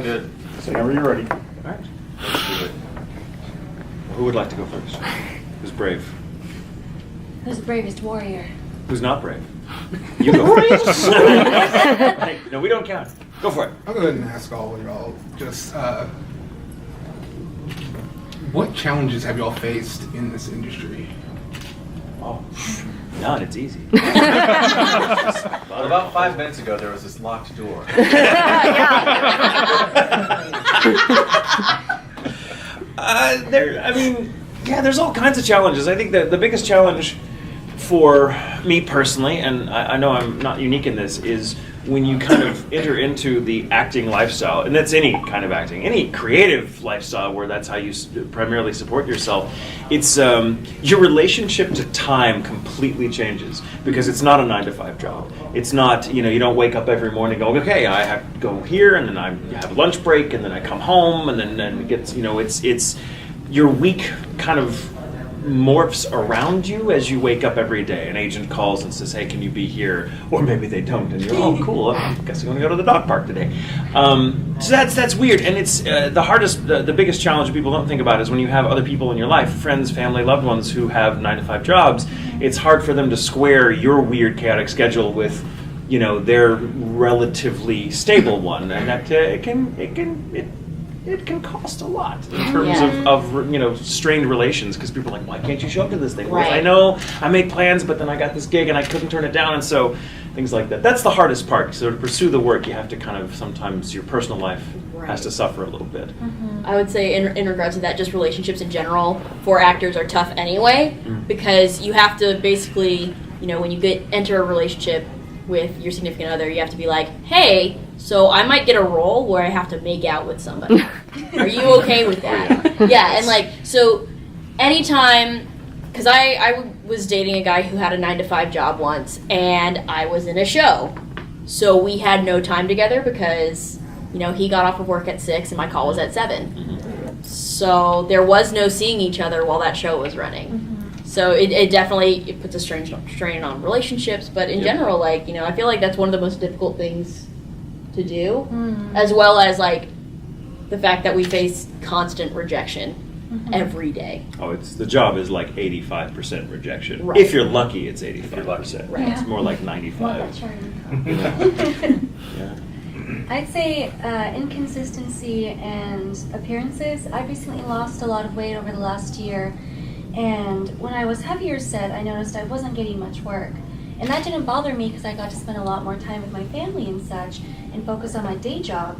good. So whenever you're ready. All right, let's do it. Who would like to go first? Who's brave? Who's the bravest warrior? Who's not brave? You go first. Hey, no, we don't count. Go for it. I'll go ahead and ask all of y'all, just what challenges have y'all faced in this industry? Oh, none. It's easy. Well, about 5 minutes ago, there was this locked door. There's all kinds of challenges. I think that the biggest challenge for me personally, and I know I'm not unique in this, is when you kind of enter into the acting lifestyle, and that's any kind of acting, any creative lifestyle where that's how you primarily support yourself, it's your relationship to time completely changes because it's not a 9-to-5 job. It's not, you don't wake up every morning and go, okay, I have to go here, and then I have a lunch break, and then I come home, and then it gets, it's your week kind of morphs around you as you wake up every day. An agent calls and says, hey, can you be here? Or maybe they don't, and you're, oh, cool, I guess I'm going to go to the dog park today. So that's weird, and it's the hardest, the biggest challenge people don't think about is when you have other people in your life, friends, family, loved ones who have 9-to-5 jobs, it's hard for them to square your weird, chaotic schedule with, their relatively stable one, and that it can cost a lot in terms of strained relations, because people are like, why can't you show up to this thing? Right. Well, I know I made plans, but then I got this gig and I couldn't turn it down, and so things like that. That's the hardest part. So to pursue the work, you have to kind of, sometimes your personal life has to suffer a little bit. Mm-hmm. I would say in regards to that, just relationships in general for actors are tough anyway, because you have to basically, when you enter a relationship with your significant other, you have to be like, hey, so I might get a role where I have to make out with somebody. Are you okay with that? Yeah, and so anytime, because I was dating a guy who had a 9-to-5 job once, and I was in a show. So we had no time together because, he got off of work at 6 and my call was at 7. So there was no seeing each other while that show was running. So it definitely puts a strain on relationships, but in general, I feel like that's one of the most difficult things to do, as well as the fact that we face constant rejection every day. Oh, the job is like 85% rejection. Right. If you're lucky, it's 85%. Right. It's more like 95. Yeah. I'd say inconsistency and appearances. I've recently lost a lot of weight over the last year, and when I was heavier set, I noticed I wasn't getting much work. And that didn't bother me because I got to spend a lot more time with my family and such and focus on my day job.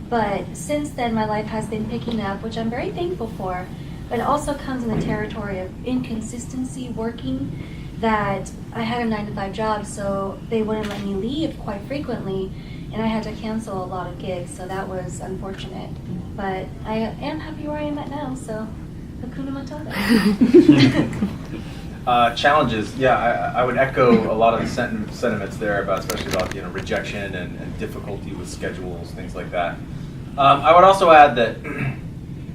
But since then, my life has been picking up, which I'm very thankful for. But it also comes in the territory of inconsistency working, that I had a 9-to-5 job, so they wouldn't let me leave quite frequently, and I had to cancel a lot of gigs, so that was unfortunate. But I am happy where I am at now, so Hakuna Matata. Challenges, I would echo a lot of the sentiments there about, especially about rejection and difficulty with schedules, things like that. I would also add that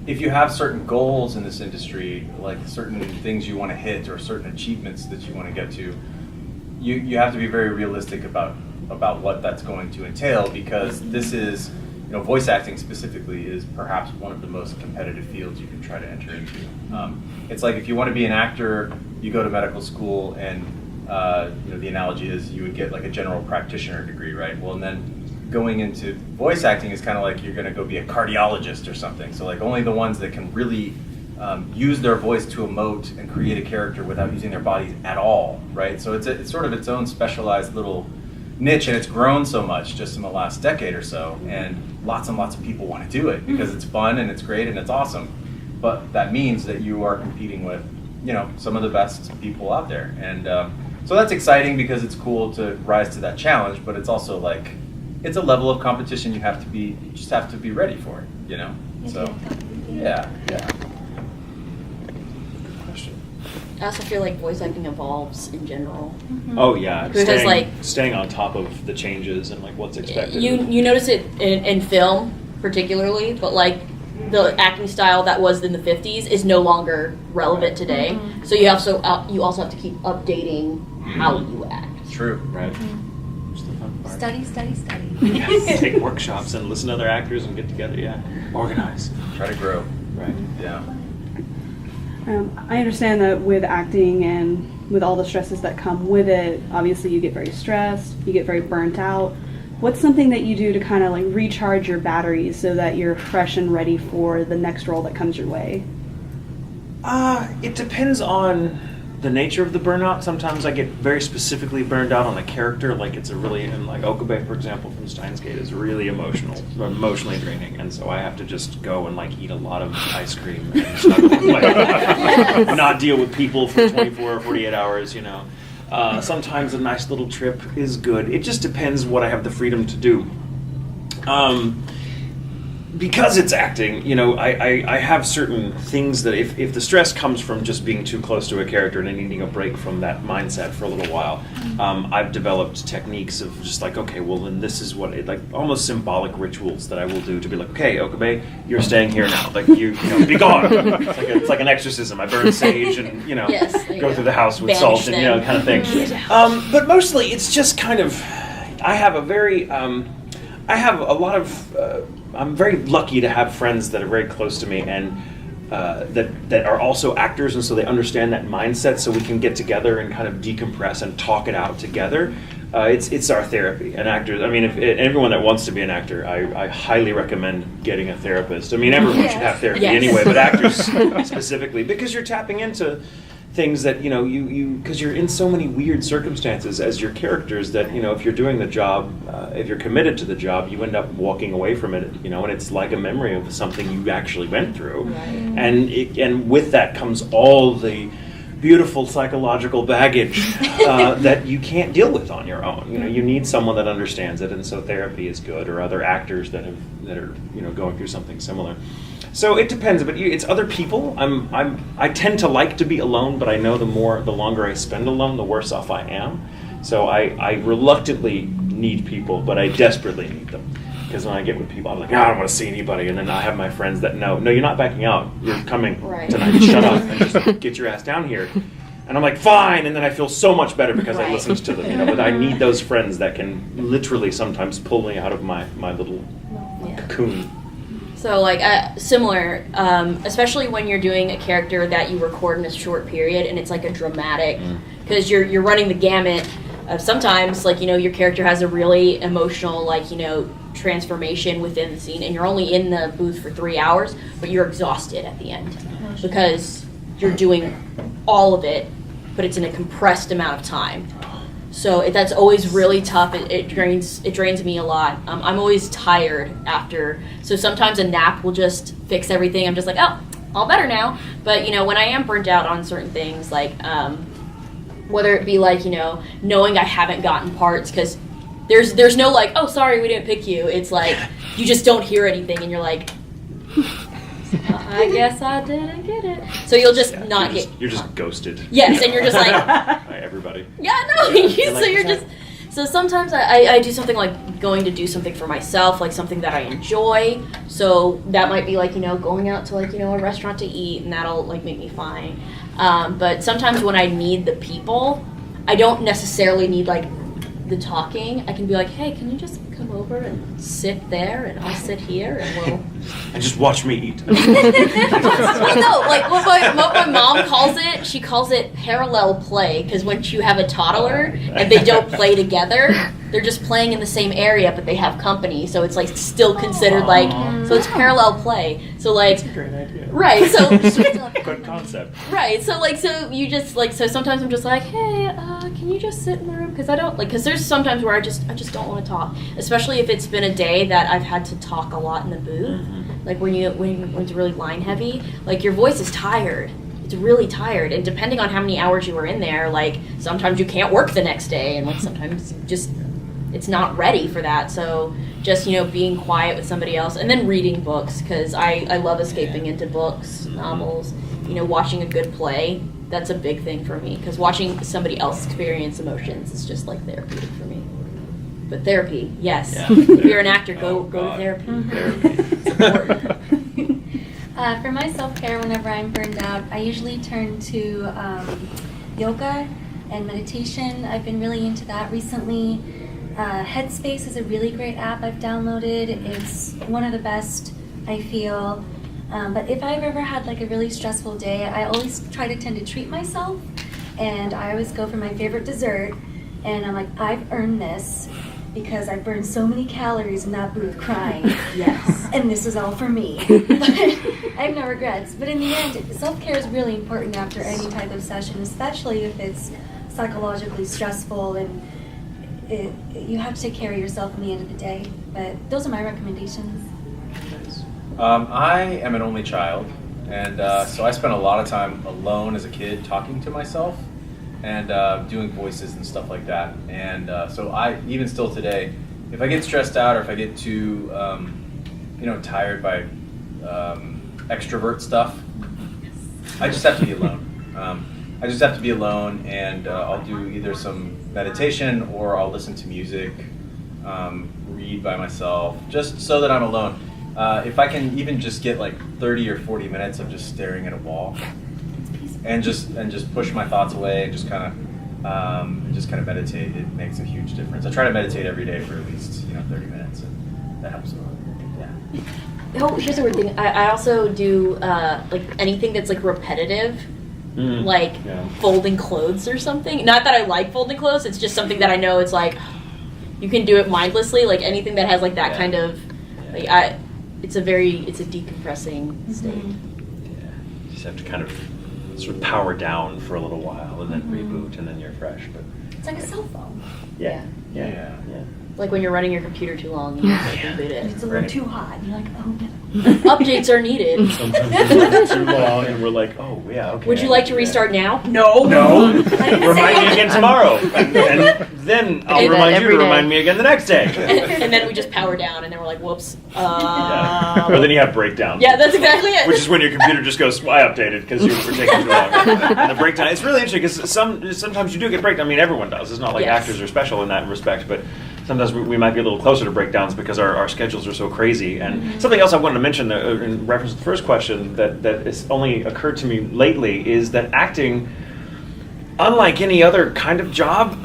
if you have certain goals in this industry, like certain things you want to hit or certain achievements that you want to get to, you have to be very realistic about what that's going to entail, because this is, voice acting specifically is perhaps one of the most competitive fields you can try to enter into. It's like if you want to be an actor, you go to medical school, and the analogy is you would get like a general practitioner degree, right? Well, and then going into voice acting is kind of like you're going to go be a cardiologist or something. So like only the ones that can really use their voice to emote and create a character without using their bodies at all, right? So it's sort of its own specialized little niche, and it's grown so much just in the last decade or so, and lots of people want to do it because it's fun and it's great and it's awesome. But that means that you are competing with, some of the best people out there, and so that's exciting because it's cool to rise to that challenge. But it's also like it's a level of competition you just have to be ready for it, So yeah. I also feel like voice acting evolves in general. Oh yeah, Because staying on top of the changes and what's expected. You notice it in film particularly, but the acting style that was in the 50s is no longer relevant today. So you also have to keep updating how you act. True. Right. It's the fun part. Study. Yes, take workshops and listen to other actors and get together. Yeah, organize. Try to grow. Right. Yeah. I understand that with acting and with all the stresses that come with it, obviously you get very stressed, you get very burnt out. What's something that you do to kind of like recharge your batteries so that you're fresh and ready for the next role that comes your way? It depends on the nature of the burnout. Sometimes I get very specifically burned out on a character, like it's a really, and like Okabe, for example, from Steins Gate is really emotionally draining, and so I have to just go and like eat a lot of ice cream and snuggle, like, not deal with people for 24 or 48 hours, you know. Sometimes a nice little trip is good. It just depends what I have the freedom to do. Because it's acting, you know, I have certain things that if the stress comes from just being too close to a character and needing a break from that mindset for a little while, I've developed techniques of just like, okay, well then this is what it, like almost symbolic rituals that I will do to be like, okay, Okabe, you're staying here now. Like you know, be gone. It's like an exorcism. I burn sage and, you know, Yes, go through the house with Banish salt and, you know, them. kind of thing. But mostly it's just kind of, I have a lot of, I'm very lucky to have friends that are very close to me and that are also actors, and so they understand that mindset, so we can get together and kind of decompress and talk it out together. It's our therapy. And actors, I mean, if everyone that wants to be an actor, I highly recommend getting a therapist. I mean, everyone should have therapy Yes. anyway, but actors specifically, because you're tapping into things that, you know, you because you're in so many weird circumstances as your characters that, you know, if you're doing the job, if you're committed to the job, you end up walking away from it, you know, and it's like a memory of something you actually went through. Right. And with that comes all the beautiful psychological baggage that you can't deal with on your own. You know, you need someone that understands it, and so therapy is good, or other actors that are, you know, going through something similar. So it depends, but it's other people. I tend to like to be alone, but I know the longer I spend alone, the worse off I am. So I reluctantly need people, but I desperately need them. Because when I get with people, I'm like, I don't want to see anybody, and then I have my friends that no, you're not backing out. You're coming tonight. Shut up and just get your ass down here. And I'm like, fine, and then I feel so much better because I listened to them. You know, but I need those friends that can literally sometimes pull me out of my little cocoon. So like similar, especially when you're doing a character that you record in a short period and it's like a dramatic, because you're running the gamut of sometimes, like, you know, your character has a really emotional, like, you know, transformation within the scene, and you're only in the booth for 3 hours, but you're exhausted at the end because you're doing all of it, but it's in a compressed amount of time. So that's always really tough. It drains me a lot. I'm always tired after. So sometimes a nap will just fix everything. I'm just like, oh, all better now. But, you know, when I am burnt out on certain things, like whether it be like, you know, knowing I haven't gotten parts, because there's no like, oh, sorry, we didn't pick you. It's like you just don't hear anything, and you're like, I guess I didn't get it. So you'll just you're just ghosted. Yes, and you're just like by everybody. Yeah, no. So you're just. So sometimes I do something like going to do something for myself, like something that I enjoy. So that might be like, you know, going out to like, you know, a restaurant to eat, and that'll like make me fine. But sometimes when I need the people, I don't necessarily need like the talking. I can be like, hey, can you just come over and sit there, and I'll sit here, and we'll. And just watch me eat. Well, no, like what my mom calls it, she calls it parallel play, because when you have a toddler and they don't play together, they're just playing in the same area, but they have company, so it's like still considered like, so it's parallel play. So like, that's a great idea. Right? So good concept. Right. So like, so you just like, so sometimes I'm just like, hey, can you just sit in the room? Because I don't like, because there's sometimes where I just don't want to talk, especially if it's been a day that I've had to talk a lot in the booth. Like when it's really line heavy, like your voice is tired. It's really tired, and depending on how many hours you were in there, like sometimes you can't work the next day, and like sometimes just it's not ready for that. So just, you know, being quiet with somebody else, and then reading books, because I love escaping into books, novels, you know, watching a good play. That's a big thing for me, because watching somebody else experience emotions is just like therapeutic for me. But therapy, yes. Yeah. If you're an actor, go to therapy. Therapy. For my self-care, whenever I'm burned out, I usually turn to yoga and meditation. I've been really into that recently. Headspace is a really great app I've downloaded. It's one of the best, I feel. But if I've ever had like a really stressful day, I always try to tend to treat myself. And I always go for my favorite dessert. And I'm like, I've earned this because I burned so many calories in that booth crying. Yes. And this is all for me. I have no regrets. But in the end, self-care is really important after any type of session, especially if it's psychologically stressful and you have to take care of yourself in the end of the day. But those are my recommendations. I am an only child, and so I spent a lot of time alone as a kid talking to myself and doing voices and stuff like that. And so I, even still today, if I get stressed out or if I get too, tired by extrovert stuff, I just have to be alone. I just have to be alone, and I'll do either some meditation or I'll listen to music, read by myself, just so that I'm alone. If I can even just get like 30 or 40 minutes of just staring at a wall and just push my thoughts away and just kind of meditate, it makes a huge difference. I try to meditate every day for at least 30 minutes, and that helps a lot. Yeah. Oh, here's a weird thing. I also do like anything that's like repetitive. Like folding clothes or something. Not that I like folding clothes, it's just something that I know it's like you can do it mindlessly. Like anything that has like that kind of like it's a decompressing state. Yeah. You just have to kind of sort of power down for a little while and then reboot and then you're fresh. But It's like a cell phone. yeah. Like when you're running your computer too long, you have to reboot it. It's a little too hot. And you're like, oh no. Updates are needed. Sometimes it's too long and we're like, oh yeah, okay. Would you like to restart now? No. Remind me again tomorrow. And then I'll remind you to remind me again the next day. And then we just power down and then we're like, whoops. Or then you have breakdowns. Yeah, that's exactly it. Which is when your computer just goes, well, I updated because you were taking too long. And the breakdown, it's really interesting because sometimes you do get breakdown. I mean, everyone does. It's not like actors are special in that respect, but sometimes we might be a little closer to breakdowns because our schedules are so crazy. And something else I wanted to mention in reference to the first question that has only occurred to me lately is that acting, unlike any other kind of job,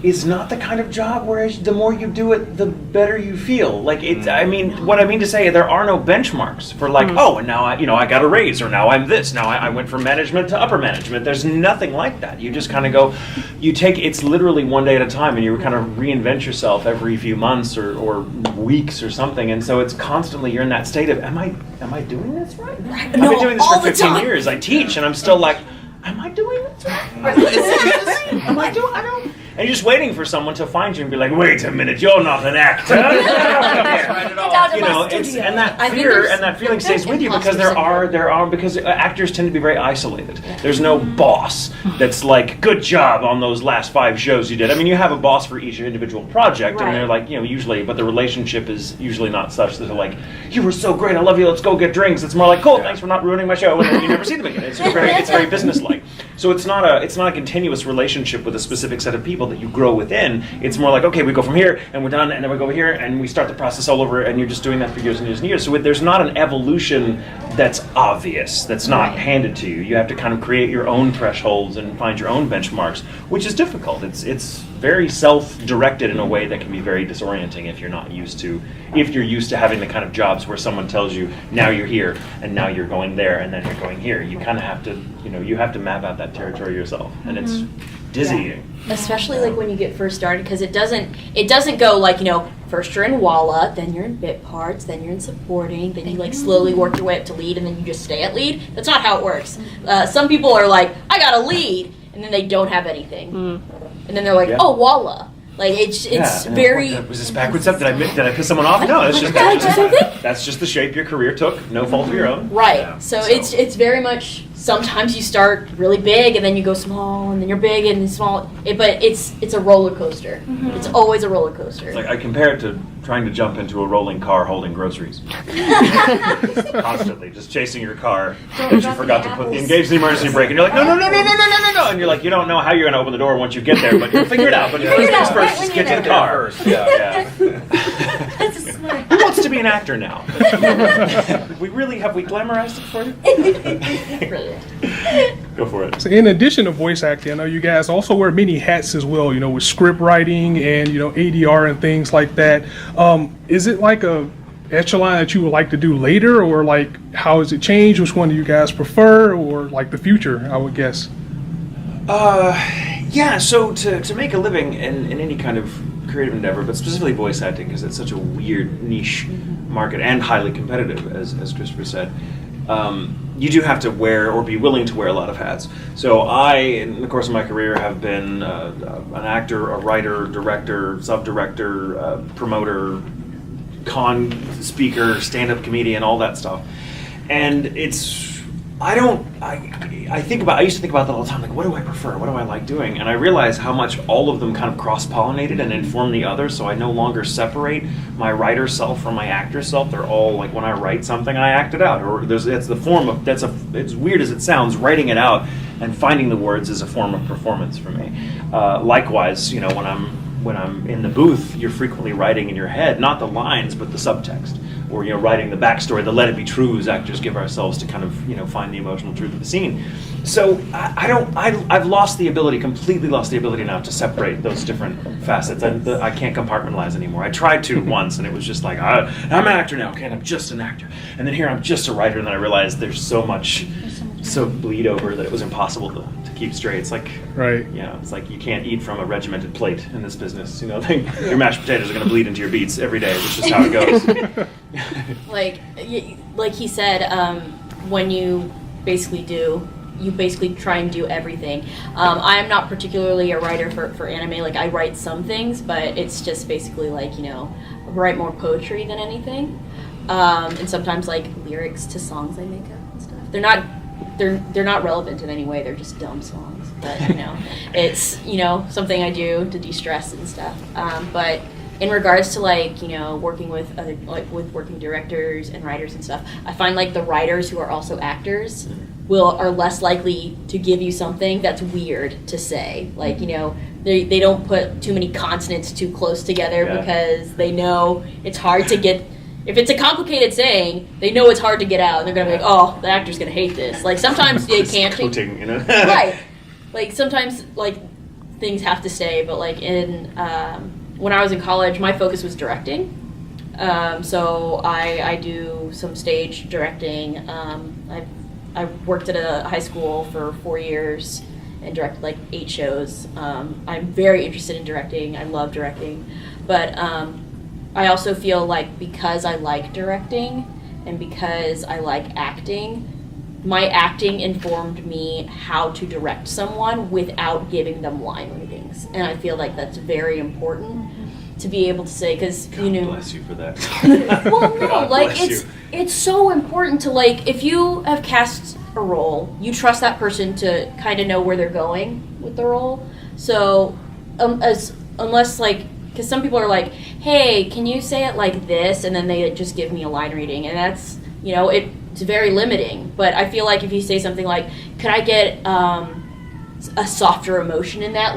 is not the kind of job where the more you do it, the better you feel. Like it's, I mean, what I mean to say, there are no benchmarks for like, oh, and now I got a raise, or now I'm this, now I went from management to upper management. There's nothing like that. You just kind of go, it's literally one day at a time, and you kind of reinvent yourself every few months or weeks or something. And so it's constantly, you're in that state of, am I doing this right? I've been doing this for 15 years. I teach, and I'm still like, am I doing this right? Am I doing? I don't. And you're just waiting for someone to find you and be like, "Wait a minute, you're not an actor." And that fear and that feeling stays with you because because actors tend to be very isolated. There's no boss that's like, "Good job on those last 5 shows you did." I mean, you have a boss for each individual project, and they're like, usually, but the relationship is usually not such that they're like, "You were so great, I love you, let's go get drinks." It's more like, "Cool, thanks for not ruining my show," and then you never see them again. It's very businesslike. So it's not a continuous relationship with a specific set of people that you grow within. It's more like, okay, we go from here and we're done, and then we go over here and we start the process all over, and you're just doing that for years and years and years. So there's not an evolution that's obvious, that's not handed to you. You have to kind of create your own thresholds and find your own benchmarks, which is difficult. It's very self-directed in a way that can be very disorienting if you're used to having the kind of jobs where someone tells you, now you're here and now you're going there and then you're going here. You kind of have to, you have to map out that territory yourself, and it's dizzying. Especially like when you get first started, because it doesn't go like, first you're in Walla, then you're in bit parts, then you're in supporting, then you like slowly work your way up to lead, and then you just stay at lead. That's not how it works. Some people are like, I got a lead, and then they don't have anything, and then they're like, oh, Walla. Like it's very. Was this backwards up? Did I piss someone off? No, it's just that's just the shape your career took. No fault of your own. Right. Yeah. So it's very much. Sometimes you start really big and then you go small and then you're big and small. But it's a roller coaster. It's always a roller coaster. It's like I compare it to trying to jump into a rolling car holding groceries. Constantly, just chasing your car because you forgot to engage the emergency brake, and you're like, no, and you're like, you don't know how you're going to open the door once you get there, but you'll figure it out. But first things first, just get to the car. That's a smart. Who wants to to be an actor now. We glamorized it for you? Brilliant. Go for it. So in addition to voice acting, I know you guys also wear many hats as well, with script writing and, ADR and things like that. Is it like a echelon that you would like to do later, or like how has it changed? Which one do you guys prefer, or like the future, I would guess? Yeah, so to make a living in any kind of creative endeavor, but specifically voice acting, because it's such a weird niche market and highly competitive, as Christopher said, you do have to wear or be willing to wear a lot of hats. So I, in the course of my career, have been an actor, a writer, director, sub-director, promoter, con speaker, stand-up comedian, all that stuff. And I used to think about that all the time, like, what do I prefer? What do I like doing? And I realized how much all of them kind of cross-pollinated and inform the other, so I no longer separate my writer self from my actor self. They're all, like, when I write something, I act it out. Or it's the form of, it's weird as it sounds, writing it out and finding the words is a form of performance for me. Likewise, when I'm in the booth, you're frequently writing in your head, not the lines, but the subtext. Or writing the backstory, the let it be trues actors give ourselves to kind of find the emotional truth of the scene. So I've completely lost the ability now to separate those different facets. I can't compartmentalize anymore. I tried to once, and it was just like, I'm an actor now, okay, and I'm just an actor. And then here I'm just a writer, and then I realized there's so much bleed over that it was impossible to keep straight. It's like, right. It's like you can't eat from a regimented plate in this business. Your mashed potatoes are going to bleed into your beets every day. It's just how it goes. Like he said, when you basically try and do everything. I'm not particularly a writer for anime. Like, I write some things, but it's just basically like, I write more poetry than anything. And sometimes like lyrics to songs I make up and stuff. They're not relevant in any way. They're just dumb songs. But it's something I do to de-stress and stuff. But in regards to working with other with working directors and writers and stuff, I find like the writers who are also actors are less likely to give you something that's weird to say. Like they don't put too many consonants too close together because they know it's hard to get. If it's a complicated saying, they know it's hard to get out. They're gonna be like, "Oh, the actor's gonna hate this." Like sometimes they can't. Coating, Right. Like sometimes things have to stay, but when I was in college, my focus was directing. So I do some stage directing. I worked at a high school for 4 years and directed 8 shows. I'm very interested in directing. I love directing, but I also feel like because I like directing and because I like acting, my acting informed me how to direct someone without giving them line readings, and I feel like that's very important to be able to say, because God bless you for that. Well, no, God it's so important to if you have cast a role, you trust that person to kind of know where they're going with the role. So unless because some people are like, hey, can you say it like this, and then they just give me a line reading, and that's it's very limiting. But I feel like if you say something like, could I get a softer emotion in that,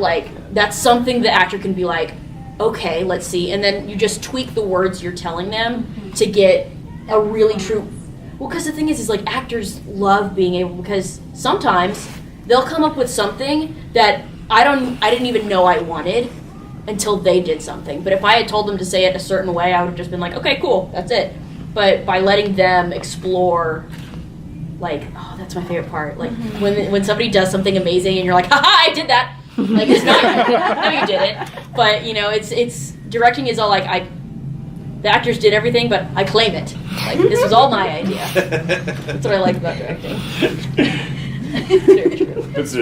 that's something the actor can be like, okay, let's see, and then you just tweak the words you're telling them to get a really true. Well, because the thing is actors love being able, because sometimes they'll come up with something that I didn't even know I wanted until they did something. But if I had told them to say it a certain way, I would have just been like, okay, cool, that's it. But by letting them explore, oh, that's my favorite part. When somebody does something amazing and you're like, haha, I did that. It's not no, you didn't. But it's directing is all the actors did everything, but I claim it. This was all my idea. That's what I like about directing. It's very true. It's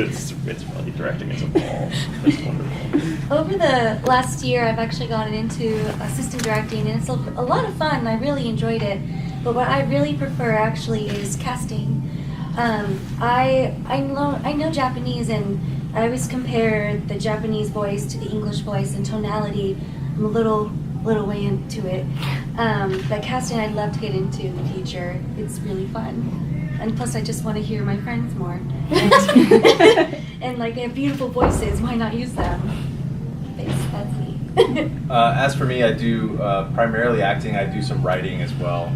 really directing as a ball. It's wonderful. Over the last year, I've actually gotten into assistant directing, and it's a lot of fun. I really enjoyed it. But what I really prefer actually is casting. I know Japanese, and I always compare the Japanese voice to the English voice and tonality. I'm a little way into it. But casting, I'd love to get into in the future. It's really fun. And plus, I just want to hear my friends more. And they have beautiful voices. Why not use them? That's neat. As for me, I do primarily acting. I do some writing as well.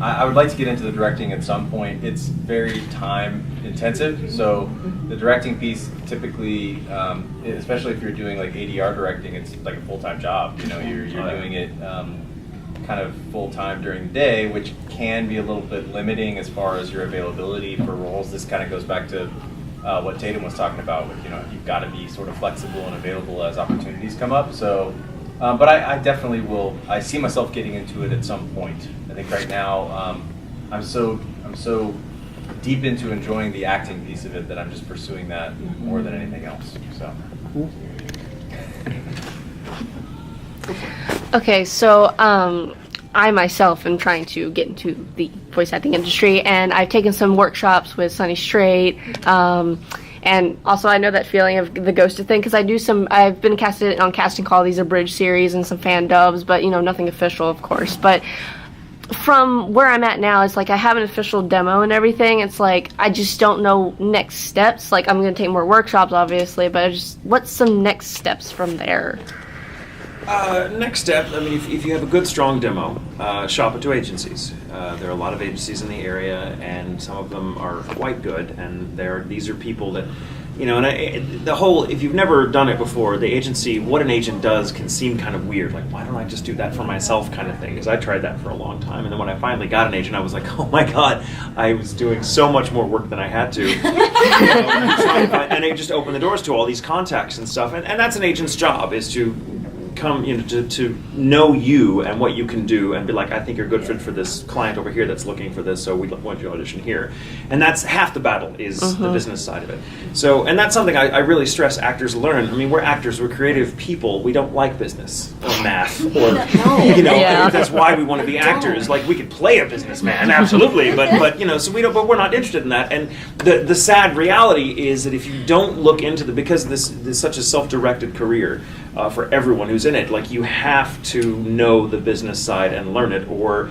I would like to get into the directing at some point. It's very time intensive, so the directing piece typically, especially if you're doing like ADR directing, it's like a full-time job. You know, you're doing it kind of full-time during the day, which can be a little bit limiting as far as your availability for roles. This kind of goes back to what Tatum was talking about with, you've got to be sort of flexible and available as opportunities come up. So, but I definitely will. I see myself getting into it at some point. I think right now I'm so deep into enjoying the acting piece of it that I'm just pursuing that more than anything else. So. Okay, so I myself am trying to get into the voice acting industry, and I've taken some workshops with Sunny Straight, and also I know that feeling of the ghosted thing, because I've been casted on Casting Call, these abridged series and some fan dubs, but nothing official, of course. But from where I'm at now, it's like I have an official demo and everything. It's like I just don't know next steps. Like, I'm going to take more workshops, obviously, but what's some next steps from there? Next step, I mean, if you have a good, strong demo, shop it to agencies. There are a lot of agencies in the area, and some of them are quite good, and these are people that, if you've never done it before, the agency, what an agent does can seem kind of weird, like, why don't I just do that for myself kind of thing, because I tried that for a long time, and then when I finally got an agent, I was like, oh my god, I was doing so much more work than I had to, and it just opened the doors to all these contacts and stuff, and that's an agent's job, is to come, to know you and what you can do and be like, I think you're a good fit for this client over here that's looking for this, so we want you to audition here. And that's half the battle, is the business side of it. So, and that's something I really stress actors learn. I mean, we're actors, we're creative people, we don't like business or math or, that's why we want to be actors. Like, we could play a businessman, absolutely, but but we're not interested in that. And the sad reality is that if you don't look into because this is such a self-directed career, for everyone who's in it, like, you have to know the business side and learn it, or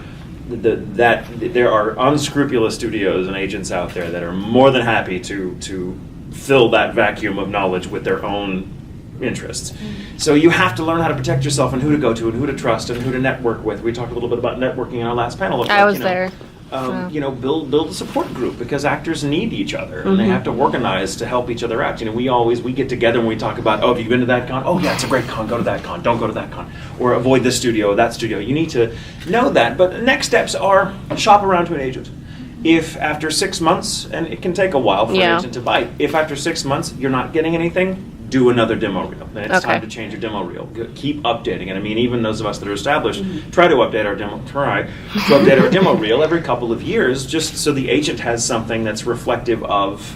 that there are unscrupulous studios and agents out there that are more than happy to fill that vacuum of knowledge with their own interests. So you have to learn how to protect yourself and who to go to and who to trust and who to network with. We talked a little bit about networking in our last panel. I was there. Build a support group, because actors need each other and they have to organize to help each other out. We get together and we talk about, have you been to that con? Oh yeah, it's a great con, go to that con, don't go to that con. Or avoid this studio or that studio. You need to know that. But next steps are shop around to an agent. If after 6 months, and it can take a while for an agent to bite, if after 6 months you're not getting anything, do another demo reel. Then it's time to change your demo reel. Keep updating. And I mean, even those of us that are established try to update our demo reel every couple of years, just so the agent has something that's reflective of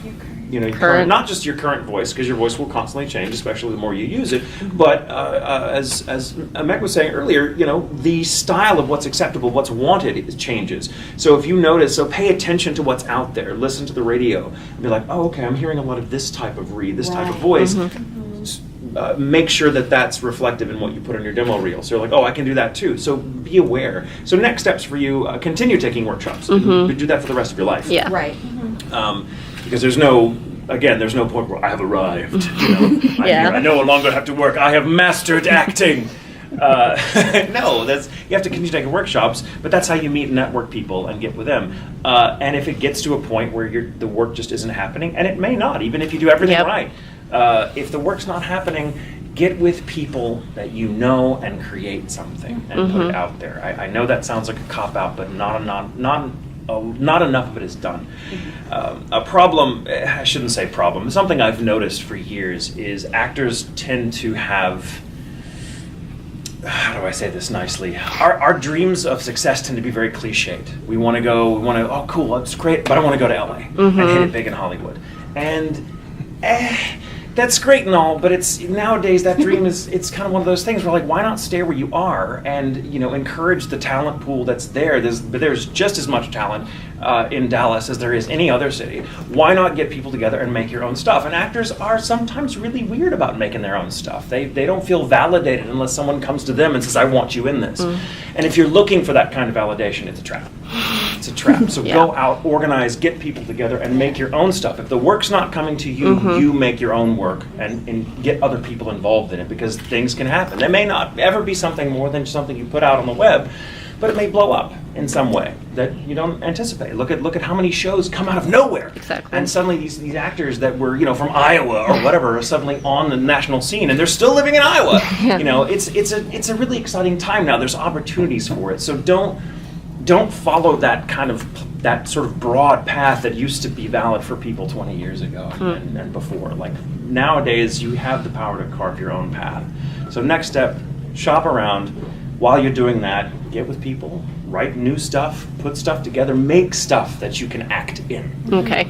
your current, not just your current voice, because your voice will constantly change, especially the more you use it. But as Meg was saying earlier, the style of what's acceptable, what's wanted, it changes. So if you notice, pay attention to what's out there. Listen to the radio and be like, oh, okay, I'm hearing a lot of this type of read, this type of voice. Make sure that that's reflective in what you put on your demo reel. So you're like, oh, I can do that too. So be aware. So next steps for you, continue taking workshops. Do that for the rest of your life. Yeah. Right. Because there's no point where I have arrived. I no longer have to work. I have mastered acting. No, you have to continue taking workshops, but that's how you meet and network people and get with them. And if it gets to a point where the work just isn't happening, and it may not, even if you do everything right, if the work's not happening, get with people that you know and create something and put it out there. I know that sounds like a cop-out, but not enough of it is done. A problem, I shouldn't say problem, something I've noticed for years is actors tend to have, how do I say this nicely? Our dreams of success tend to be very cliched. We want to oh cool, that's great, but I want to go to LA and hit it big in Hollywood. And that's great and all, but it's nowadays that dream it's kind of one of those things where, like, why not stay where you are and encourage the talent pool that's there. There's just as much talent in Dallas as there is any other city. Why not get people together and make your own stuff? And actors are sometimes really weird about making their own stuff. They don't feel validated unless someone comes to them and says, I want you in this. And if you're looking for that kind of validation, it's a trap. It's a trap. So go out, organize, get people together, and make your own stuff. If the work's not coming to you, you make your own work and get other people involved in it, because things can happen. There may not ever be something more than something you put out on the web, but it may blow up in some way that you don't anticipate. Look at how many shows come out of nowhere. Exactly. And suddenly these actors that were, from Iowa or whatever are suddenly on the national scene, and they're still living in Iowa. It's a really exciting time now. There's opportunities for it. So don't follow that sort of broad path that used to be valid for people 20 years ago and before. Like nowadays, you have the power to carve your own path. So next step, shop around. While you're doing that, get with people, write new stuff, put stuff together, make stuff that you can act in. Okay.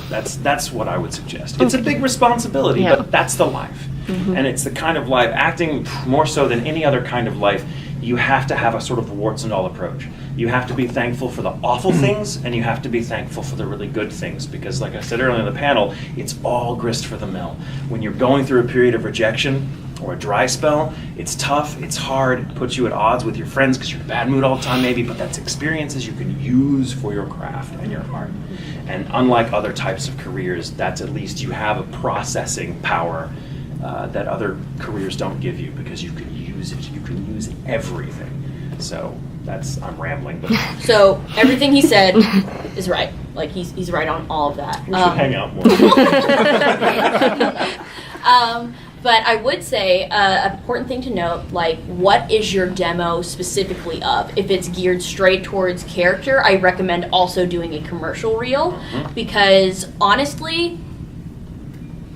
That's what I would suggest. It's a big responsibility, but that's the life. And it's the kind of life, acting more so than any other kind of life, you have to have a sort of warts and all approach. You have to be thankful for the awful things, and you have to be thankful for the really good things, because like I said earlier in the panel, it's all grist for the mill. When you're going through a period of rejection or a dry spell, it's tough, it's hard, it puts you at odds with your friends because you're in a bad mood all the time maybe, but that's experiences you can use for your craft and your art. And unlike other types of careers, that's at least you have a processing power that other careers don't give you, because you can use it. You can use everything. So I'm rambling. But So everything he said is right. Like he's right on all of that. We should hang out more. But I would say an important thing to note, like, what is your demo specifically of? If it's geared straight towards character, I recommend also doing a commercial reel, because honestly,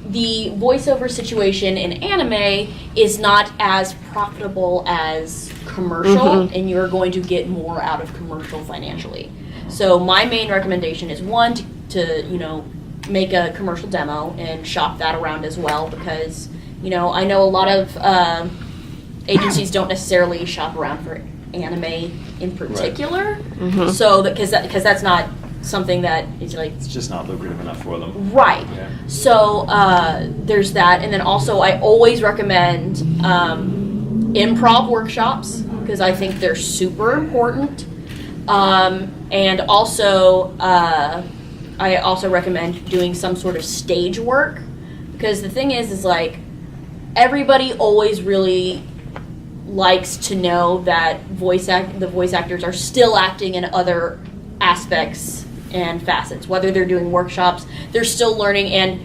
the voiceover situation in anime is not as profitable as commercial, and you're going to get more out of commercial financially. So my main recommendation is, one, to make a commercial demo and shop that around as well, because I know a lot of agencies don't necessarily shop around for anime in particular, so because that's not something that is like, it's just not lucrative enough for them. Right. Yeah. So there's that, and then also I always recommend improv workshops, because I think they're super important, and also I also recommend doing some sort of stage work, because the thing is like, everybody always really likes to know that the voice actors are still acting in other aspects and facets. Whether they're doing workshops, they're still learning, and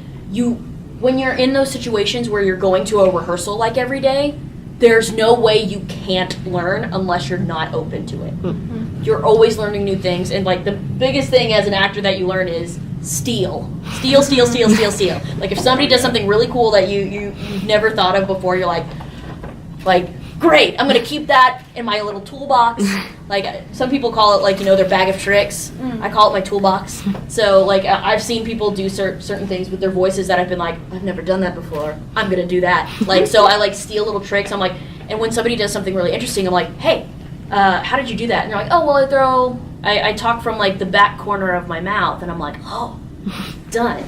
when you're in those situations where you're going to a rehearsal like every day, there's no way you can't learn unless you're not open to it. You're always learning new things, and like the biggest thing as an actor that you learn is steal. Like if somebody does something really cool that you've never thought of before, you're like great, I'm gonna keep that in my little toolbox. Like some people call it their bag of tricks. I call it my toolbox. So like I've seen people do certain things with their voices that I've been like, I've never done that before, I'm gonna do that. So I steal little tricks. I'm like, and when somebody does something really interesting, I'm like, hey, how did you do that? And they're like, oh, well, I talk from the back corner of my mouth, and I'm like, oh, done.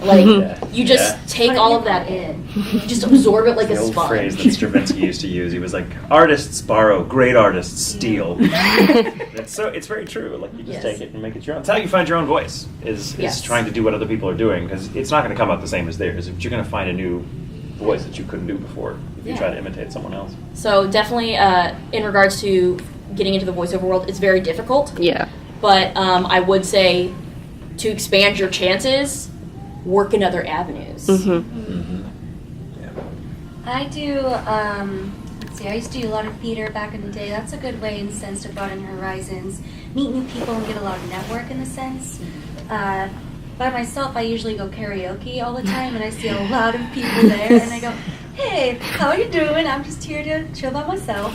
You just take all of that in. You just absorb it like a sponge. The old phrase that Stravinsky used to use. He was like, artists borrow, great artists steal. It's very true. Like you just take it and make it your own. It's how you find your own voice, is trying to do what other people are doing, because it's not going to come out the same as theirs. If you're going to find a new voice that you couldn't do before if you try to imitate someone else. So definitely in regards to getting into the voiceover world, it's very difficult. Yeah. But I would say, to expand your chances, work in other avenues. I do, I used to do a lot of theater back in the day. That's a good way, in a sense, to broaden your horizons, meet new people, and get a lot of network, in a sense. By myself, I usually go karaoke all the time, and I see a lot of people there, and I go, hey, how are you doing? I'm just here to chill by myself.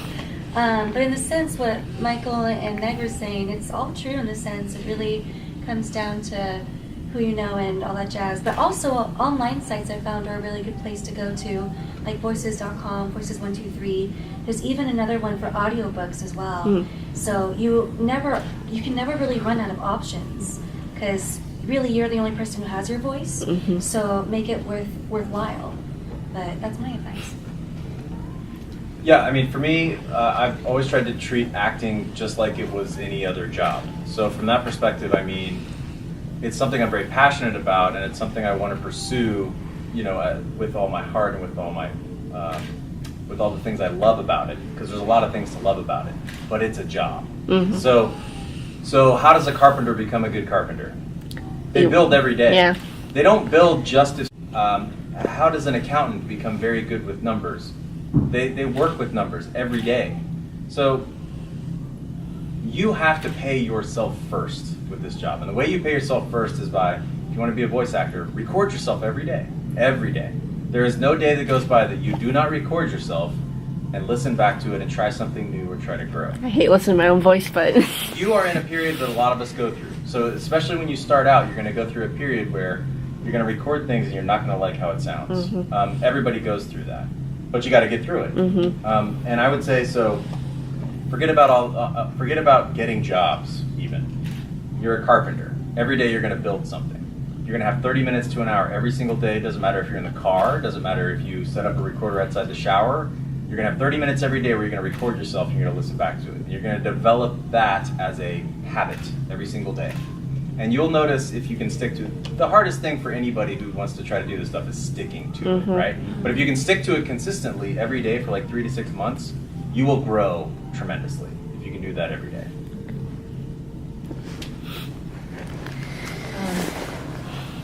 But in the sense, what Michael and Meg were saying, it's all true in the sense. It really comes down to who you know and all that jazz. But also, online sites I found are a really good place to go to, like voices.com, Voices123. There's even another one for audiobooks as well. So you can never really run out of options, because really you're the only person who has your voice. So make it worthwhile. But that's my advice. Yeah, I mean, for me, I've always tried to treat acting just like it was any other job. So from that perspective, I mean, it's something I'm very passionate about, and it's something I want to pursue, you know, with all my heart and with all my, with all the things I love about it. Because there's a lot of things to love about it, but it's a job. Mm-hmm. So how does a carpenter become a good carpenter? They build every day. Yeah. They don't build just as. How does an accountant become very good with numbers? They work with numbers every day. So you have to pay yourself first with this job. And the way you pay yourself first is by, if you want to be a voice actor, record yourself every day. Every day. There is no day that goes by that you do not record yourself and listen back to it and try something new or try to grow. I hate listening to my own voice, but You are in a period that a lot of us go through. So especially when you start out, you're going to go through a period where you're going to record things and you're not going to like how it sounds. Mm-hmm. Everybody goes through that, but you got to get through it. Mm-hmm. And I would say, so forget about about getting jobs. Even you're a carpenter. Every day you're going to build something. You're going to have 30 minutes to an hour every single day. It doesn't matter if you're in the car. It doesn't matter if you set up a recorder outside the shower. You're going to have 30 minutes every day where you're going to record yourself and you're going to listen back to it. You're going to develop that as a habit every single day. And you'll notice if you can stick to it. The hardest thing for anybody who wants to try to do this stuff is sticking to it, right? But if you can stick to it consistently every day for like 3 to 6 months, you will grow tremendously if you can do that every day.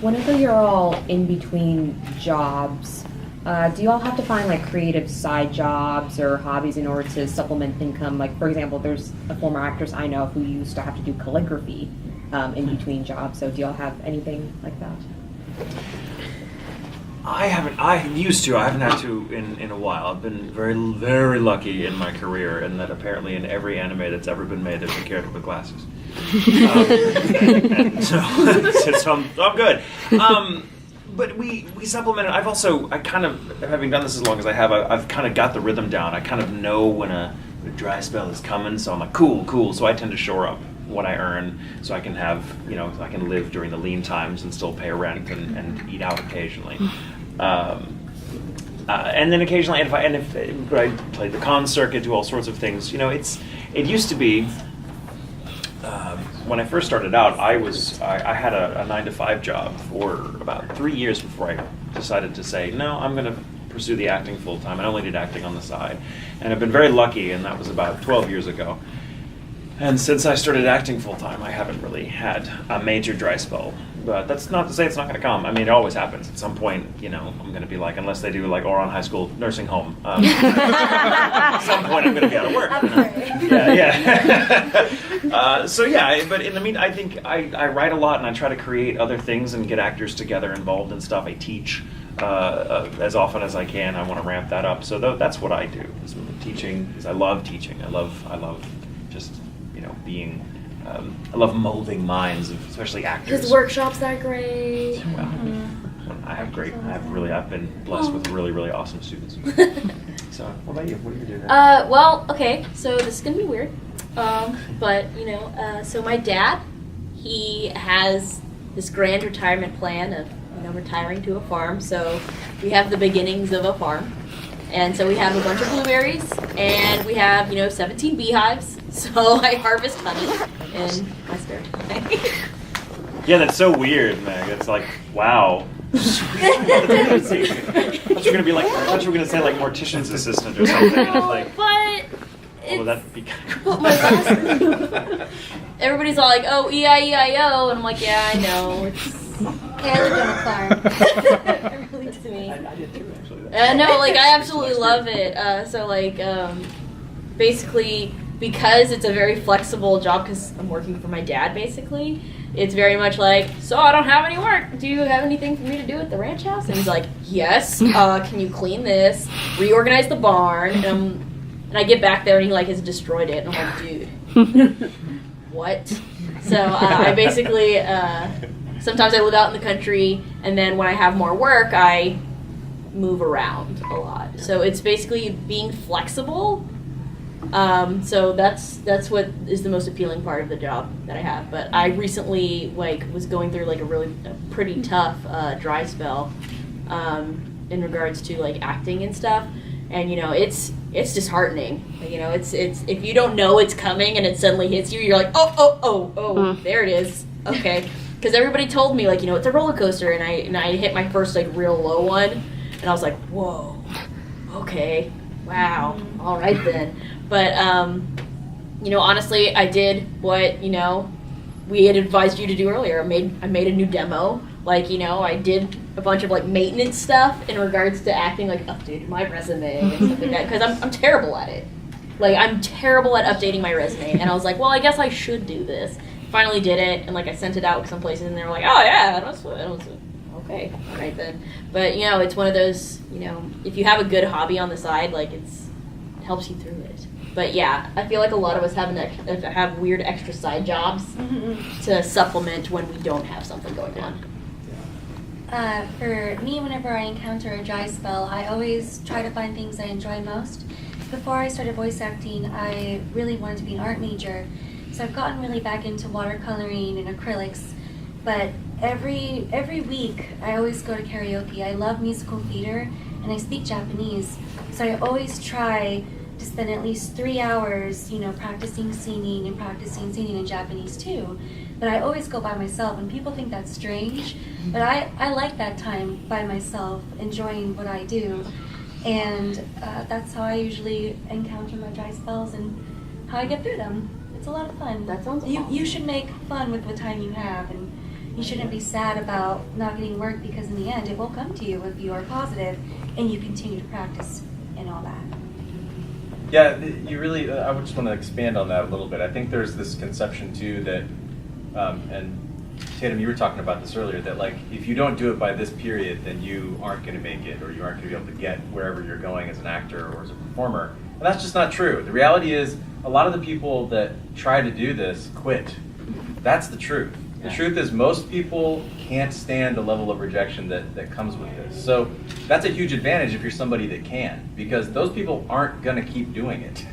Whenever you're all in between jobs, do you all have to find like creative side jobs or hobbies in order to supplement income? Like, for example, there's a former actress I know who used to have to do calligraphy in between jobs. So do y'all have anything like that? I haven't. I used to. I haven't had to in a while. I've been very, very lucky in my career, and that apparently in every anime that's ever been made, there's a character with glasses. So I'm good. But we supplemented. I kind of, having done this as long as I have, I've kind of got the rhythm down. I kind of know when a dry spell is coming, so I'm like, cool. So I tend to shore up what I earn, so I can have, I can live during the lean times and still pay rent and eat out occasionally. And then occasionally, if I play the con circuit, do all sorts of things. It used to be. When I first started out, I had a 9-to-5 job for about 3 years before I decided to say, no, I'm going to pursue the acting full time. I only did acting on the side. And I've been very lucky, and that was about 12 years ago. And since I started acting full time, I haven't really had a major dry spell. But that's not to say it's not going to come. I mean, it always happens. At some point, I'm going to be like, unless they do like Oron High School nursing home. At some point, I'm going to be out of work. Yeah. So yeah, but in the meantime, I think I write a lot and I try to create other things and get actors together involved in stuff. I teach as often as I can. I want to ramp that up. So that's what I do. Is teaching, because I love teaching. I love just being. I love molding minds of especially actors. His workshops are great. Well, I've been blessed with really, really awesome students. So, what about you? What do you do now? Well, okay, so this is gonna be weird, but so my dad, he has this grand retirement plan of retiring to a farm. So we have the beginnings of a farm, and so we have a bunch of blueberries, and we have 17 beehives. So I harvest honey in my spare time. Yeah, that's so weird, Meg. It's like, wow. I thought you were gonna say like mortician's assistant or something. And it's like, but would that be kind of but my last everybody's all like, oh, E-I-E-I-O, and I'm like, yeah, I know. Hey, I lived on a farm. It really to me. I did too, actually. No, like I absolutely love it. So like, basically, because it's a very flexible job, because I'm working for my dad, basically, it's very much like, so I don't have any work. Do you have anything for me to do at the ranch house? And he's like, yes. Can you clean this? Reorganize the barn? And I get back there and he like has destroyed it. And I'm like, dude, what? So I basically, sometimes I live out in the country, and then when I have more work, I move around a lot. So it's basically being flexible. So that's what is the most appealing part of the job that I have. But I recently was going through a pretty tough dry spell in regards to acting and stuff. and it's disheartening. It's if you don't know it's coming and it suddenly hits you, you're like, oh, there it is. Okay, because everybody told me it's a roller coaster, and I hit my first real low one, and I was like, whoa, okay, wow, all right then. But honestly, I did what we had advised you to do earlier. I made a new demo. I did a bunch of maintenance stuff in regards to acting, updated my resume and stuff like that, because I'm terrible at it. I'm terrible at updating my resume, and I was like, well, I guess I should do this. Finally did it, and I sent it out some places, and they were like, oh yeah, that's okay, all right then. But it's one of those, if you have a good hobby on the side, it helps you through it. But yeah, I feel like a lot of us have weird extra side jobs to supplement when we don't have something going on. For me, whenever I encounter a dry spell, I always try to find things I enjoy most. Before I started voice acting, I really wanted to be an art major, so I've gotten really back into watercoloring and acrylics. But every week, I always go to karaoke. I love musical theater, and I speak Japanese, so I always try to spend at least 3 hours, practicing singing in Japanese too. But I always go by myself, and people think that's strange, but I like that time by myself, enjoying what I do. And that's how I usually encounter my dry spells and how I get through them. It's a lot of fun. That sounds awesome. You should make fun with the time you have, and you shouldn't be sad about not getting work, because in the end it will come to you if you are positive and you continue to practice and all that. Yeah, you really, I would just want to expand on that a little bit. I think there's this conception too that, and Tatum, you were talking about this earlier, that if you don't do it by this period, then you aren't going to make it, or you aren't going to be able to get wherever you're going as an actor or as a performer. And that's just not true. The reality is, a lot of the people that try to do this quit. That's the truth. The truth is, most people can't stand the level of rejection that comes with this. So that's a huge advantage if you're somebody that can, because those people aren't going to keep doing it.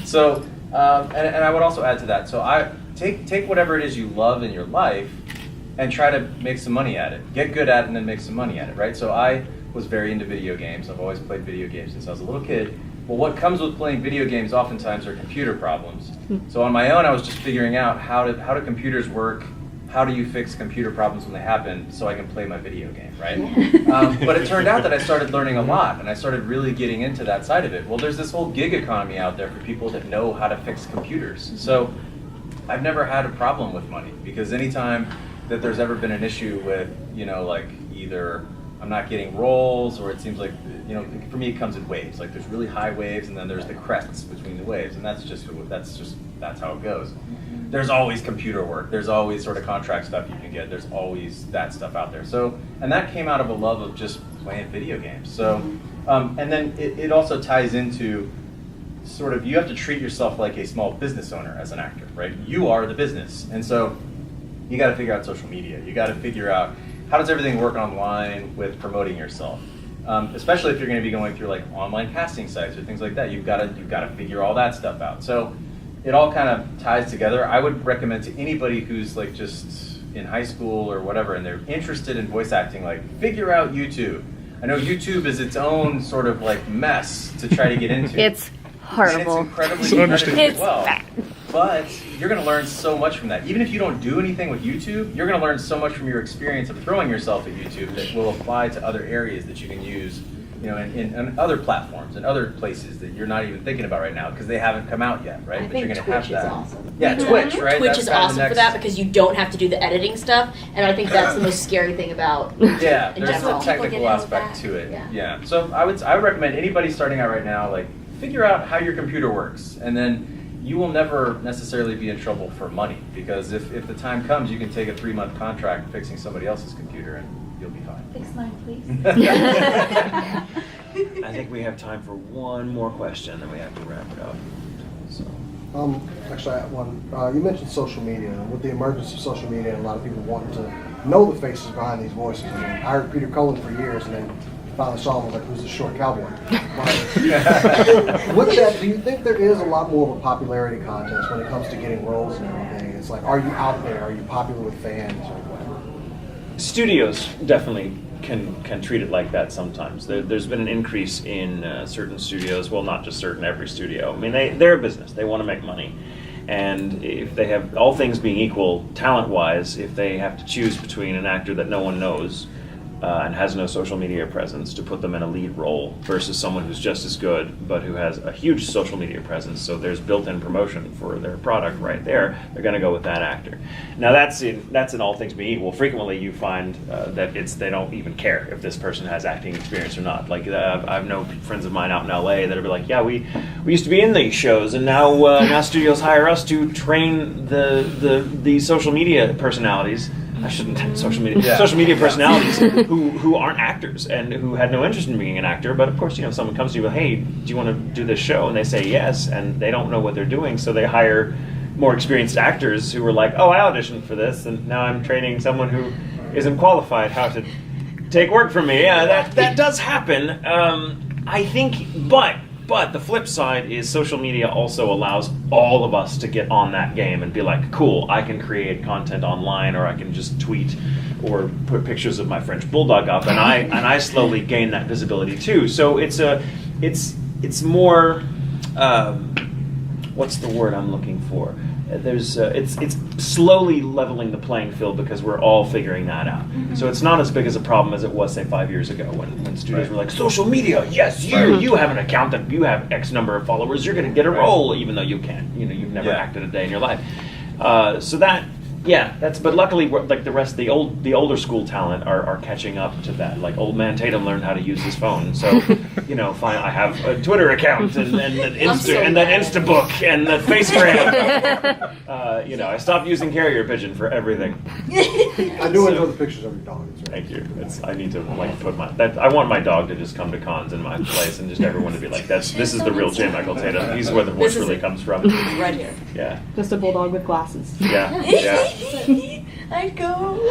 So, and I would also add to that. So I take whatever it is you love in your life and try to make some money at it. Get good at it and then make some money at it, right? So I was very into video games. I've always played video games since I was a little kid. Well, what comes with playing video games oftentimes are computer problems. So on my own, I was just figuring out how do computers work. How do you fix computer problems when they happen so I can play my video game, right? But it turned out that I started learning a lot, and I started really getting into that side of it. Well, there's this whole gig economy out there for people that know how to fix computers. So I've never had a problem with money, because anytime that there's ever been an issue with, either I'm not getting roles, or it seems like, for me it comes in waves. There's really high waves, and then there's the crests between the waves, and that's how it goes. There's always computer work. There's always sort of contract stuff you can get. There's always that stuff out there. So, and that came out of a love of just playing video games. So, and then it also ties into sort of, you have to treat yourself like a small business owner as an actor, right? You are the business. And so you got to figure out social media. You got to figure out how does everything work online with promoting yourself. Especially if you're going to be going through online casting sites or things like that. You've got to figure all that stuff out. So it all kind of ties together. I would recommend to anybody who's just in high school or whatever, and they're interested in voice acting, figure out YouTube. I know YouTube is its own sort of mess to try to get into. It's horrible. And it's incredibly competitive as well. Bad. But you're going to learn so much from that. Even if you don't do anything with YouTube, you're going to learn so much from your experience of throwing yourself at YouTube that will apply to other areas that you can use, in other platforms and other places that you're not even thinking about right now because they haven't come out yet, right? But you're going to have that. Awesome. Yeah, Twitch, right? Twitch is awesome for that because you don't have to do the editing stuff, and I think that's the most scary thing about. Yeah, there's a technical aspect to it. Yeah. So I would recommend anybody starting out right now, figure out how your computer works, and then you will never necessarily be in trouble for money, because if the time comes, you can take a 3-month contract fixing somebody else's computer and you'll be fine. Fix mine, please. I think we have time for one more question, then we have to wrap it up. So. Actually, I have one. You mentioned social media. With the emergence of social media, and a lot of people wanting to know the faces behind these voices. I heard Peter Cullen for years, and then finally saw him, who's this short cowboy? With that, do you think there is a lot more of a popularity contest when it comes to getting roles and everything? It's are you out there? Are you popular with fans or whatever? Studios definitely can treat it like that sometimes. There's been an increase in certain studios. Well, not just certain, every studio. I mean, they're a business. They want to make money. And if they have, all things being equal, talent-wise, if they have to choose between an actor that no one knows and has no social media presence to put them in a lead role versus someone who's just as good but who has a huge social media presence, so there's built-in promotion for their product right there, they're going to go with that actor. Now that's in all things being equal. Frequently you find that they don't even care if this person has acting experience or not. Like I've known friends of mine out in LA that'll be like, yeah, we used to be in these shows, and now studios hire us to train the social media personalities. I shouldn't social media personalities who aren't actors and who had no interest in being an actor. But of course, someone comes to you with, hey, do you want to do this show? And they say yes, and they don't know what they're doing, so they hire more experienced actors who were like, oh, I auditioned for this, and now I'm training someone who isn't qualified how to take work from me. Yeah, that does happen. I think, but the flip side is social media also allows all of us to get on that game and be like, cool, I can create content online, or I can just tweet or put pictures of my French bulldog up, and I slowly gain that visibility too. So it's more what's the word I'm looking for? It's slowly leveling the playing field because we're all figuring that out. Mm-hmm. So it's not as big as a problem as it was, say, 5 years ago when studios were like, social media, yes, you have an account that you have X number of followers, you're going to get a role, even though you can't. You've never acted a day in your life. But luckily, like the rest, the older school talent are catching up to that. Like old man Tatum learned how to use his phone, so fine. I have a Twitter account and that Instabook and that Facegram. I stopped using carrier pigeon for everything. I do enjoy the pictures of your dog. Thank you. I need to put I want my dog to just come to cons in my place and just everyone to be like, this is the real J. Michael Tatum. He's where the voice really comes from. Right here. Yeah. Just a bulldog with glasses. Yeah. I'd go.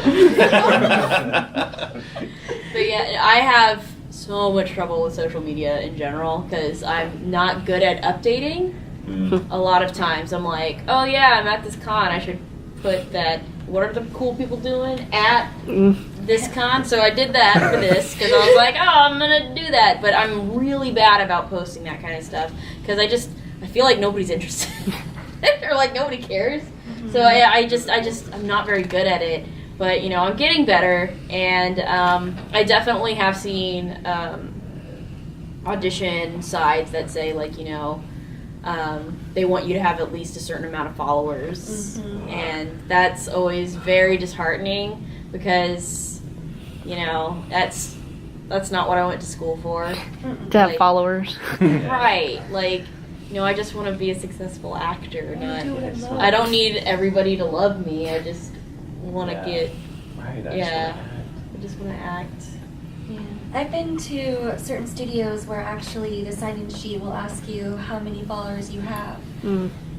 But yeah, I have so much trouble with social media in general because I'm not good at updating. A lot of times I'm like, oh yeah, I'm at this con, I should put that, what are the cool people doing at this con? So I did that for this because I was like, oh, I'm gonna do that. But I'm really bad about posting that kind of stuff because I feel like nobody's interested or like nobody cares. So I'm not very good at it, but I'm getting better, and I definitely have seen audition sites that say like they want you to have at least a certain amount of followers, and that's always very disheartening because that's not what I went to school for. To have followers. Right, like. I just want to be a successful actor. I don't need everybody to love me. I just want to get. Right. I just want to act. Yeah. I've been to certain studios where actually the sign-in sheet will ask you how many followers you have.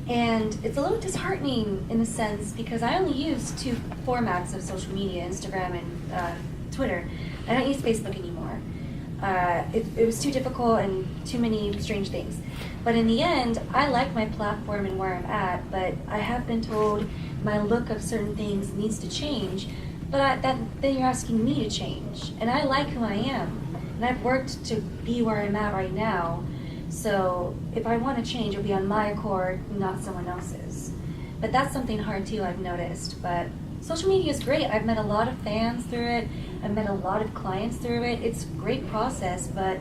And it's a little disheartening in a sense because I only use 2 formats of social media, Instagram and Twitter. I don't use Facebook anymore. It was too difficult and too many strange things. But in the end, I like my platform and where I'm at, but I have been told my look of certain things needs to change, but then you're asking me to change. And I like who I am, and I've worked to be where I'm at right now, so if I want to change, it'll be on my accord, not someone else's. But that's something hard too, I've noticed. But social media is great. I've met a lot of fans through it. I've met a lot of clients through it. It's a great process, but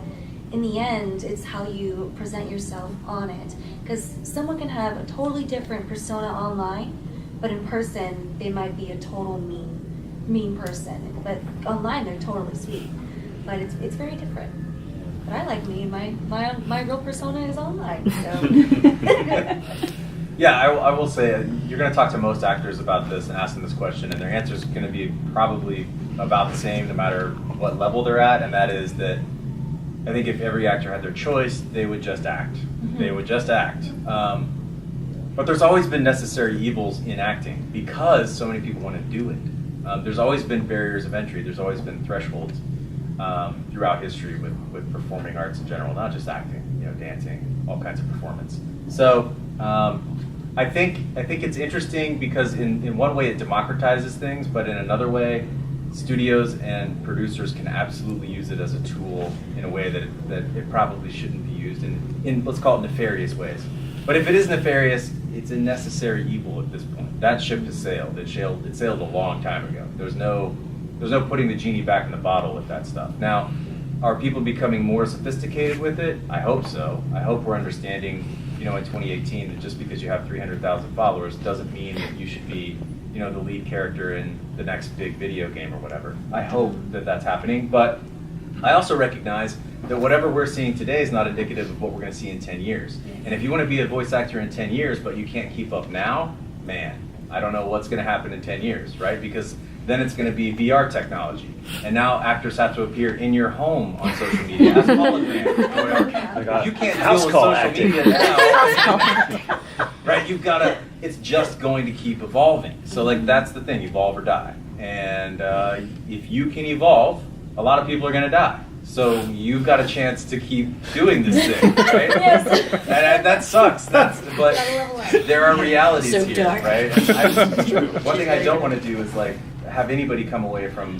in the end, it's how you present yourself on it. Because someone can have a totally different persona online, but in person, they might be a total mean person. But online, they're totally sweet. But it's very different. But I like me. My real persona is online. So. Yeah, I will say, you're going to talk to most actors about this and ask them this question, and their answer is going to be probably about the same no matter what level they're at, and that is that I think if every actor had their choice, they would just act. They would just act. But there's always been necessary evils in acting because so many people want to do it. There's always been barriers of entry. There's always been thresholds throughout history with performing arts in general, not just acting, dancing, all kinds of performance. So I think it's interesting because in one way it democratizes things, but in another way, studios and producers can absolutely use it as a tool in a way that it probably shouldn't be used in let's call it nefarious ways. But if it is nefarious, it's a necessary evil at this point. That ship has sailed. It sailed a long time ago. There's no putting the genie back in the bottle with that stuff. Now, are people becoming more sophisticated with it? I hope so. I hope we're understanding, in 2018 that just because you have 300,000 followers doesn't mean that you should be, the lead character in the next big video game or whatever. I hope that that's happening, but I also recognize that whatever we're seeing today is not indicative of what we're going to see in 10 years. And if you want to be a voice actor in 10 years, but you can't keep up now, man, I don't know what's going to happen in 10 years, right? Because then it's going to be VR technology. And now actors have to appear in your home on social media as holograms or whatever. If you can't deal with social media now, right? You've got to, it's just going to keep evolving. So that's the thing, evolve or die. And if you can evolve, a lot of people are going to die. So you've got a chance to keep doing this thing, right? Yes. And that sucks. But there are realities So here, dark. right? One thing I don't want to do is have anybody come away from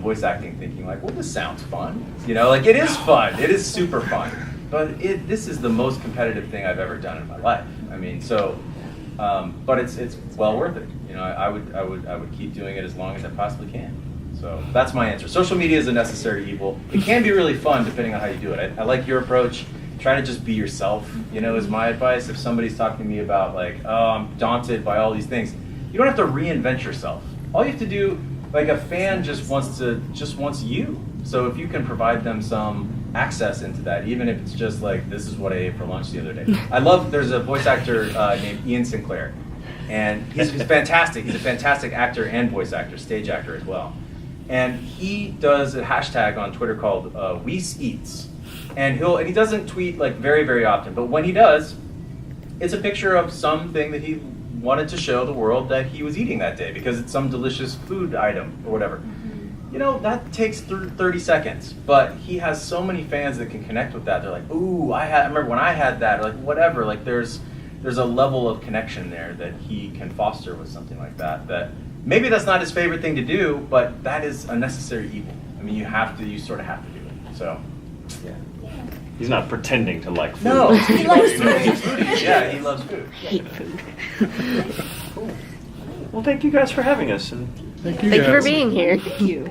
voice acting thinking well, this sounds fun. It is fun. It is super fun. But this is the most competitive thing I've ever done in my life. I mean, but it's well worth it. I would keep doing it as long as I possibly can. So that's my answer. Social media is a necessary evil. It can be really fun depending on how you do it. I like your approach. Try to just be yourself, is my advice. If somebody's talking to me about I'm daunted by all these things, you don't have to reinvent yourself. All you have to do, a fan just wants you. So if you can provide them some access into that, even if it's just this is what I ate for lunch the other day. There's a voice actor named Ian Sinclair, and he's fantastic. He's a fantastic actor and voice actor, stage actor as well. And he does a hashtag on Twitter called WeSeats. And he doesn't tweet very, very often, but when he does, it's a picture of something that he wanted to show the world that he was eating that day because it's some delicious food item or whatever. That takes 30 seconds, but he has so many fans that can connect with that. They're like, ooh, I remember when I had that, or whatever. There's a level of connection there that he can foster with something like that maybe that's not his favorite thing to do, but that is a necessary evil. I mean, you sort of have to do it. So, Yeah. He's not pretending to like food. No, He likes food. Yeah, he loves food. Hate food. Well, thank you guys for having us. And Thank you Thank you for guys. being here. Thank you.